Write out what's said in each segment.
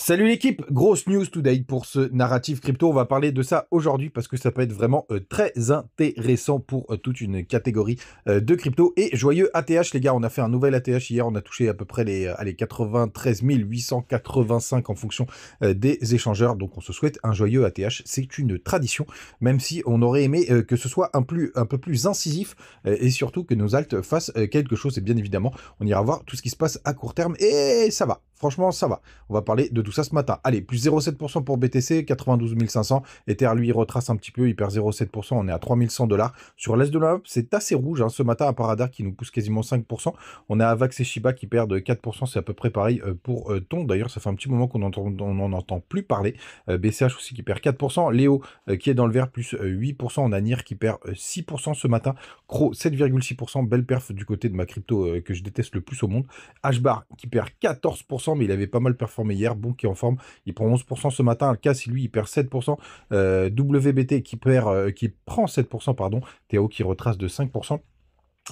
Salut l'équipe, grosse news today pour ce narratif crypto. On va parler de ça aujourd'hui parce que ça peut être vraiment très intéressant pour toute une catégorie de crypto. Et joyeux ATH les gars, on a fait un nouvel ATH hier, on a touché à peu près les 93 885 en fonction des échangeurs. Donc on se souhaite un joyeux ATH, c'est une tradition, même si on aurait aimé que ce soit un peu plus incisif et surtout que nos alts fassent quelque chose. Et bien évidemment, on ira voir tout ce qui se passe à court terme et ça va, franchement ça va. On va parler de tout ça ce matin. Allez, plus 0,7% pour BTC, 92 500. Ether, lui, il retrace un petit peu, il perd 0,7%, on est à 3100 $. Sur l'est de la map, c'est assez rouge. Hein. Ce matin, à Paradar qui nous pousse quasiment 5%. On a Avax et Shiba qui perdent 4%, c'est à peu près pareil pour Ton. D'ailleurs, ça fait un petit moment qu'on n'en entend plus parler. BCH aussi qui perd 4%. Léo qui est dans le vert, plus 8%. On a NIR qui perd 6% ce matin. Cro, 7,6%. Belle perf du côté de ma crypto que je déteste le plus au monde. HBAR qui perd 14%, mais il avait pas mal performé hier. Bon, qui est en forme, il prend 11% ce matin. Alcas, lui, il perd 7%. WBT qui prend 7%, pardon. Théo qui retrace de 5%.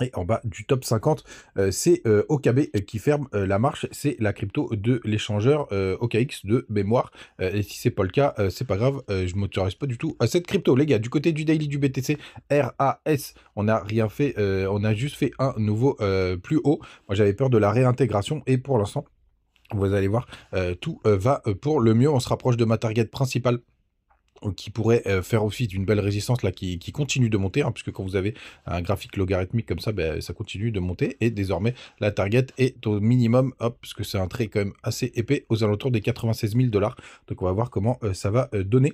Et en bas du top 50, c'est OKB qui ferme la marche. C'est la crypto de l'échangeur OKX de mémoire. Et si c'est pas le cas, c'est pas grave. Je ne m'autorise pas du tout à cette crypto. Les gars, du côté du daily du BTC, RAS, on n'a rien fait. On a juste fait un nouveau plus haut. Moi, j'avais peur de la réintégration. Et pour l'instant, vous allez voir, tout va pour le mieux. On se rapproche de ma target principale qui pourrait faire aussi d'une belle résistance là qui continue de monter, hein, puisque quand vous avez un graphique logarithmique comme ça, ben, ça continue de monter. Et désormais, la target est au minimum, hop, parce que c'est un trait quand même assez épais, aux alentours des 96 000 $. Donc on va voir comment ça va donner.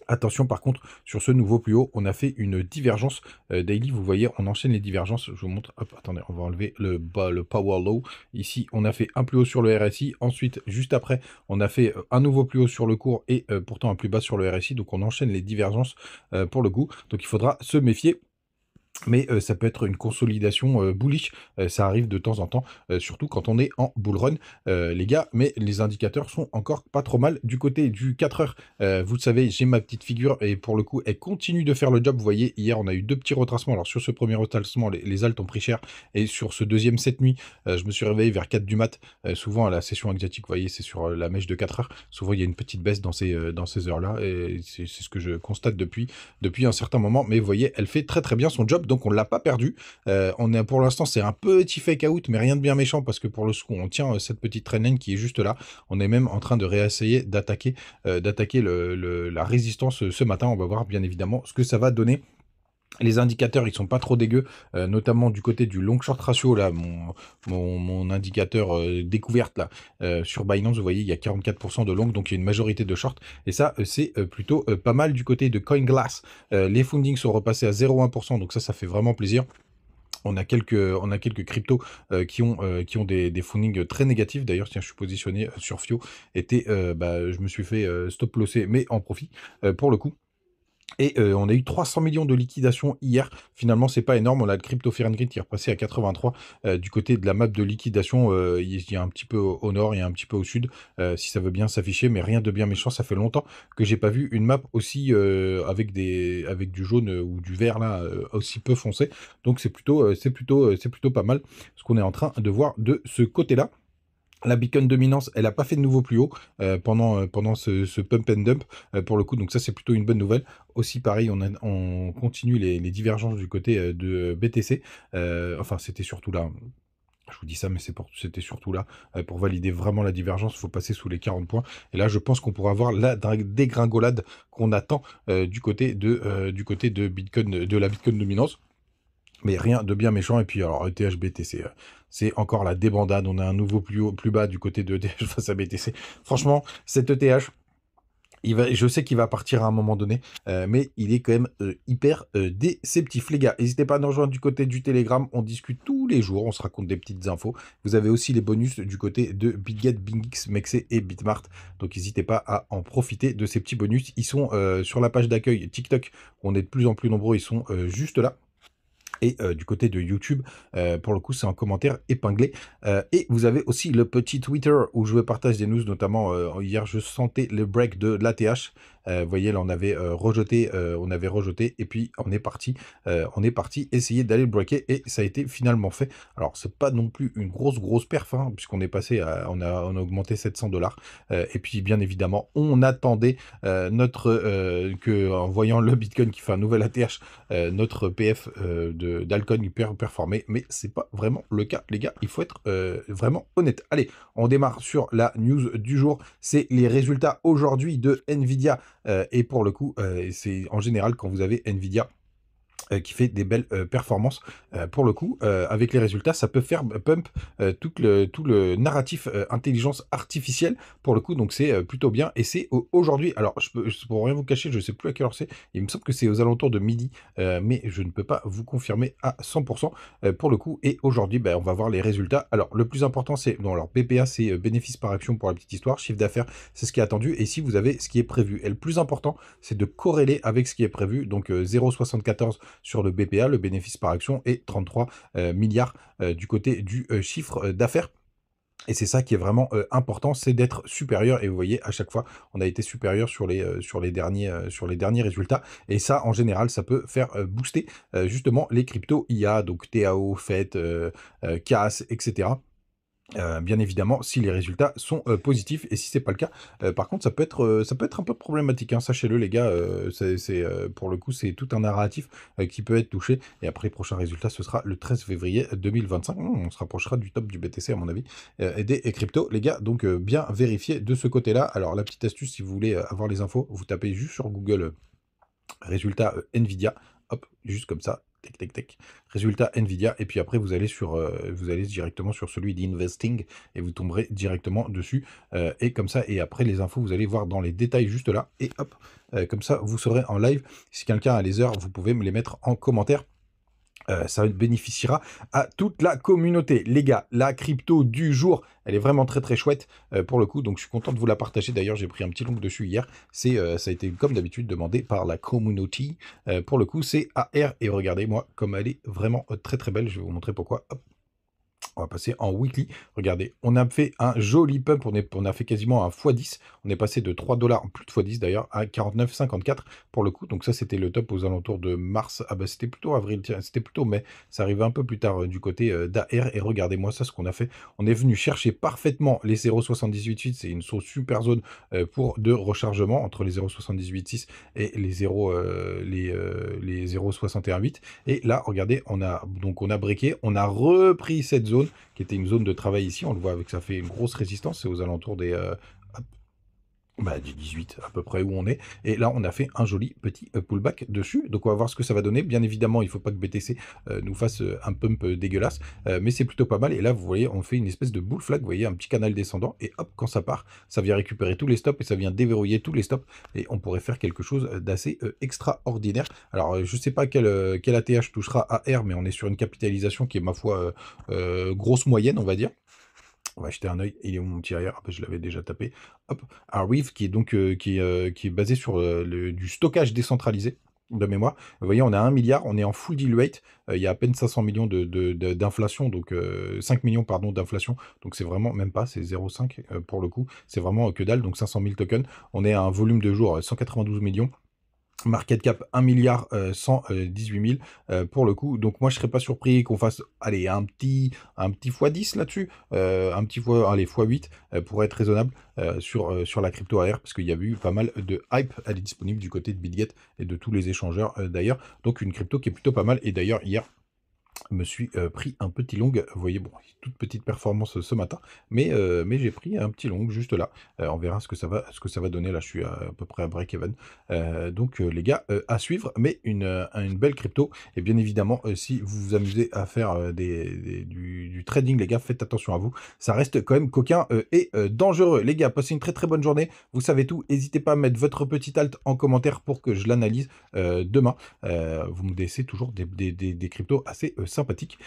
Attention par contre, sur ce nouveau plus haut, on a fait une divergence daily. Vous voyez, on enchaîne les divergences. Je vous montre. Hop, attendez, on va enlever le power low. Ici, on a fait un plus haut sur le RSI. Ensuite, juste après, on a fait un nouveau plus haut sur le cours et pourtant un plus bas sur le RSI. Donc, on enchaîne les divergences pour le coup. Donc, il faudra se méfier. Mais ça peut être une consolidation bullish, ça arrive de temps en temps, surtout quand on est en bull run, les gars. Mais les indicateurs sont encore pas trop mal. Du côté du 4 heures, vous le savez, j'ai ma petite figure et pour le coup, elle continue de faire le job. Vous voyez, hier, on a eu deux petits retracements. Alors sur ce premier retracement, les alts ont pris cher. Et sur ce deuxième cette nuit, je me suis réveillé vers 4 du mat. Souvent, à la session exotique, vous voyez, c'est sur la mèche de 4 heures. Souvent, il y a une petite baisse dans ces heures-là. Et c'est ce que je constate depuis un certain moment. Mais vous voyez, elle fait très très bien son job. Donc on ne l'a pas perdu. On est pour l'instant, c'est un petit fake out, mais rien de bien méchant parce que pour le coup, on tient cette petite trend qui est juste là. On est même en train de réessayer d'attaquer la résistance ce matin. On va voir bien évidemment ce que ça va donner. Les indicateurs, ils sont pas trop dégueux, notamment du côté du long short ratio, là, mon indicateur découverte, là, sur Binance, vous voyez, il y a 44% de long, donc il y a une majorité de short, et ça, c'est plutôt pas mal du côté de CoinGlass. Les fundings sont repassés à 0,1%, donc ça fait vraiment plaisir. On a quelques cryptos qui ont des fundings très négatifs. D'ailleurs, tiens, je suis positionné sur FIO, je me suis fait stop losser, mais en profit, pour le coup. Et on a eu 300 millions de liquidations hier. Finalement, c'est pas énorme. On a le Crypto Fear and Greed qui est repassé à 83. Du côté de la map de liquidation, il y a un petit peu au nord, il y a un petit peu au sud, si ça veut bien s'afficher, mais rien de bien méchant. Ça fait longtemps que j'ai pas vu une map aussi avec du jaune ou du vert là, aussi peu foncé. Donc c'est plutôt pas mal ce qu'on est en train de voir de ce côté-là. La beacon dominance, elle n'a pas fait de nouveau plus haut pendant ce pump and dump pour le coup, donc ça c'est plutôt une bonne nouvelle. Aussi pareil, on continue les divergences du côté de BTC. Enfin, c'était surtout là. Je vous dis ça, mais c'était surtout là. Pour valider vraiment la divergence, il faut passer sous les 40 points. Et là, je pense qu'on pourra avoir la dégringolade qu'on attend du côté de Bitcoin, de la Bitcoin dominance. Mais rien de bien méchant. Et puis alors ETH BTC, c'est encore la débandade. On a un nouveau plus bas du côté de ETH face à BTC. Franchement, cet ETH, je sais qu'il va partir à un moment donné, mais il est quand même hyper déceptif. Les gars, n'hésitez pas à nous rejoindre du côté du Telegram. On discute tous les jours, on se raconte des petites infos. Vous avez aussi les bonus du côté de BitGet, BingX, Mexe et Bitmart. Donc n'hésitez pas à en profiter de ces petits bonus. Ils sont sur la page d'accueil TikTok. On est de plus en plus nombreux, ils sont juste là. Et du côté de YouTube, pour le coup, c'est en commentaire épinglé. Et vous avez aussi le petit Twitter où je partage des news, notamment hier, je sentais le break de l'ATH. Vous voyez, là, on avait rejeté et puis on est parti essayer d'aller le breaker et ça a été finalement fait. Alors, c'est pas non plus une grosse perf, hein, puisqu'on est passé on a augmenté 700 $. Et puis, bien évidemment, on attendait que, en voyant le Bitcoin qui fait un nouvel ATH, notre PF d'Alcon performer, mais c'est pas vraiment le cas, les gars. Il faut être vraiment honnête. Allez, on démarre sur la news du jour. C'est les résultats aujourd'hui de Nvidia. Et pour le coup, c'est en général quand vous avez Nvidia qui fait des belles performances. Pour le coup, avec les résultats, ça peut faire pump tout le narratif intelligence artificielle, pour le coup, donc c'est plutôt bien. Et c'est aujourd'hui, alors pour rien vous cacher, je ne sais plus à quelle heure c'est, il me semble que c'est aux alentours de midi, mais je ne peux pas vous confirmer à 100% pour le coup. Et aujourd'hui, on va voir les résultats. Alors, le plus important, c'est, non, alors BPA, c'est bénéfice par action pour la petite histoire, chiffre d'affaires, c'est ce qui est attendu, et si vous avez ce qui est prévu. Et le plus important, c'est de corréler avec ce qui est prévu, donc 0,74 sur le BPA, le bénéfice par action, et 33 milliards du côté du chiffre d'affaires. Et c'est ça qui est vraiment important, c'est d'être supérieur. Et vous voyez, à chaque fois, on a été supérieur sur les derniers résultats. Et ça, en général, ça peut faire booster justement les cryptos IA, donc TAO, FET, CAS, etc. Bien évidemment, si les résultats sont positifs, et si c'est pas le cas, par contre, ça peut être un peu problématique, hein, sachez-le les gars, pour le coup, c'est tout un narratif qui peut être touché, et après les prochains résultats, ce sera le 13 février 2025, on se rapprochera du top du BTC à mon avis, et des cryptos, les gars, donc bien vérifier de ce côté-là. Alors la petite astuce, si vous voulez avoir les infos, vous tapez juste sur Google résultat Nvidia, hop, juste comme ça, tac, tac, tac, résultat Nvidia, et puis après vous allez directement sur celui d'Investing, et vous tomberez directement dessus, et comme ça, et après les infos, vous allez voir dans les détails juste là, et hop, comme ça, vous serez en live. Si quelqu'un a les heures, vous pouvez me les mettre en commentaire. Ça bénéficiera à toute la communauté. Les gars, la crypto du jour, elle est vraiment très chouette pour le coup. Donc je suis content de vous la partager. D'ailleurs, j'ai pris un petit long dessus hier. Ça a été comme d'habitude demandé par la communauté. Pour le coup, c'est AR. Et regardez-moi comme elle est vraiment très belle. Je vais vous montrer pourquoi. Hop. On va passer en weekly. Regardez, on a fait un joli pump. On a fait quasiment un x10. On est passé de 3 $, plus de x10 d'ailleurs, à 49,54 pour le coup. Donc ça, c'était le top aux alentours de mars. Ah bah c'était plutôt avril, tiens, c'était plutôt mai. Ça arrivait un peu plus tard du côté d'AR. Et regardez-moi ça, ce qu'on a fait. On est venu chercher parfaitement les 0,78,8. C'est une super zone de rechargement entre les 0,78,6 et les 0,618. Et là, regardez, on a breaké, on a repris cette zone qui était une zone de travail ici. On le voit avec, ça fait une grosse résistance. C'est aux alentours des du 18 à peu près où on est, et là on a fait un joli petit pullback dessus, donc on va voir ce que ça va donner. Bien évidemment, il ne faut pas que BTC nous fasse un pump dégueulasse, mais c'est plutôt pas mal. Et là vous voyez, on fait une espèce de bull flag, vous voyez, un petit canal descendant, et hop, quand ça part, ça vient récupérer tous les stops et ça vient déverrouiller tous les stops, et on pourrait faire quelque chose d'assez extraordinaire. Alors je sais pas quel ATH touchera AR, mais on est sur une capitalisation qui est, ma foi, grosse moyenne, on va dire. On va jeter un œil. Il est où mon petit arrière? Je l'avais déjà tapé. Hop, Arweave, qui est donc qui est basé sur du stockage décentralisé de mémoire. Vous voyez, on a 1 milliard, on est en full deal rate. Il y a à peine 500 millions d'inflation, donc 5 millions pardon d'inflation. Donc c'est vraiment même pas, c'est 0,5 pour le coup. C'est vraiment que dalle. Donc 500 000 tokens. On est à un volume de jour 192 millions. Market cap 1 milliard 118 000 pour le coup. Donc moi je serais pas surpris qu'on fasse, allez, un petit x10 là-dessus, un petit x8 pour être raisonnable sur la crypto AR, parce qu'il y a eu pas mal de hype. Elle est disponible du côté de Bitget et de tous les échangeurs d'ailleurs. Donc une crypto qui est plutôt pas mal. Et d'ailleurs hier, me suis pris un petit long, vous voyez, bon, toute petite performance ce matin, mais j'ai pris un petit long juste là. On verra ce que ça va donner. Là je suis à peu près à break-even, donc les gars, à suivre, mais une belle crypto. Et bien évidemment, si vous vous amusez à faire du trading, les gars, faites attention à vous, ça reste quand même coquin et dangereux. Les gars, passez une très bonne journée, vous savez tout, n'hésitez pas à mettre votre petit alt en commentaire pour que je l'analyse demain. Vous me laissez toujours des cryptos assez sympathique,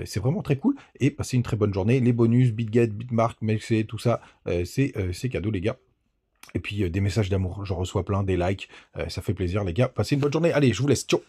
c'est vraiment très cool, et passez une très bonne journée. Les bonus, Bitget, Bitmark, Melc, tout ça, c'est cadeau les gars. Et puis des messages d'amour, j'en reçois plein, des likes, ça fait plaisir les gars. Passez une bonne journée, allez, je vous laisse, ciao.